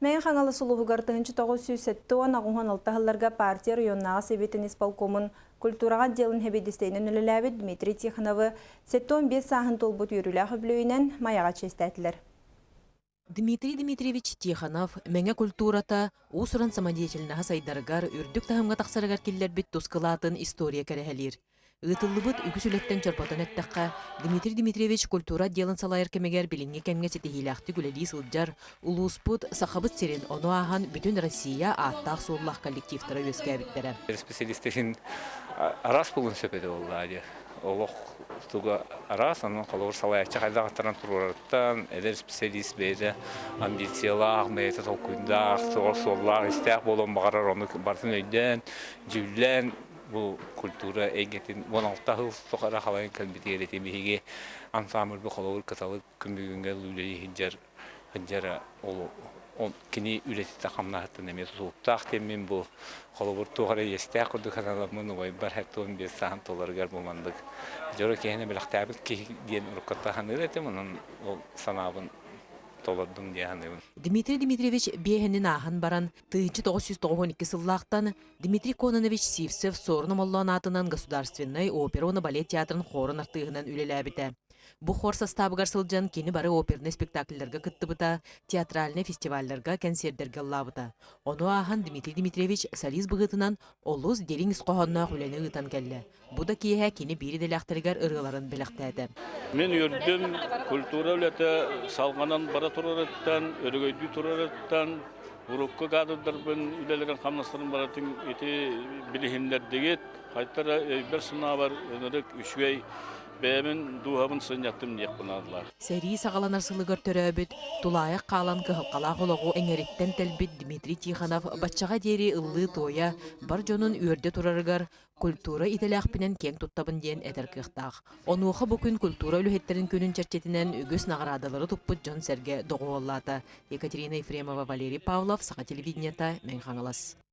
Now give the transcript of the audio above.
Мен хаңалы сулуғығартығынчы 907 ағуған алтағыларға партия районнаға себетін исполкомын культураға делін хебедістейнен үліләбі Дмитрий Тихоновы 7-15 сағын толбут үйрілі қөблөйінен маяға честәтілер. Дмитрий Дмитриевич Тихонов мәңе культурата усуран самодеятельнаға сайдаргар үрдік тахымға тақсарығар келлер бет тускылатын история кәрәхәлер. Үтілібіт үгісілеттен чарпатын әттіққа Дмитрий Дмитриевич культура делін салайыр кемегер білінге кәмге сетихилақты күлелі сылджар ұлуыспыт сақабыт серін оны аған бүтін Россия аттақ соғылақ коллективтары өске әбіттері. Специалистерин арас болын сөпеді олады. Олық тұға арас, анын қалауыр салайықча қайдағаттаран тұрғыраттан, әдер специалист бейді амбициялақ, мәйті толқуындақ, соғылақ, істәқ болуын бағарар оны бартын өйден, жүллән, бұл культура әйгетін 16 жыл тоқара қалайын кәлбеті еретемеге ансамбль бұл қалауыр каталык күмбігінге үлелі хиджара кені үлетті қамнағыттың әмес ұлттақ теммен бұл қалауыр тоғара естәқ үрді қаналамын оғай бар әтті 15 сағын толарығар болмандық. Жора кейіне біліқті әбіт кейден ұрыққаттаған үретім, оның санабын толардым дейханыбын. Дмитрий Дмитриевич бейхенін ағын баран 1992 сыллақтан Дмитрий Кононович Сивцев сорыным олуан атынан государственный опероны балет театрын хорын артығынан үлелі әбіті. Бұ хор составыгар сылжан кені бары оперны спектакльлерге кыттыбыта, театральны фестивальлерге, концерттерге лабыта. Оны ағын Дмитрий Дмитриевич солист бұғытынан олус делин исқоғанна құлені ұтан кәлі. Бұ да кейе кені бири деляқтыргар ырғыларын біліқтәді. Мен үрдім культура үлеті салғанан бара тұрарыттан, өрігөйді тұрарыттан, ұрыққа қадырдарбын үлелерін қамнастырын баратын еті білігіндер дегет. Қайттара бір сына бар өнірік үшвей бәйімін дуғабын сынjаттым нек бұнадылар. Сәрі сағаланар сылығыр төрәбіт, тулайық қалан кығылқалақ олығы әңереттен тәлбіт Дмитрий Тихонов батчаға дері ұллы тоя бар жонын үйерде тұрарығар культура ителяқпінен кең тұттабын дейін әтір қықтақ. Онуқы бүкін культура үліхеттерін көнін чәрчетінен үгіс нағырадылары тұппыт жон сәрге доғы оллата. Екатерина Ефремова, Валерий Павлов, Саға телевидениета, Мен Хаңалас.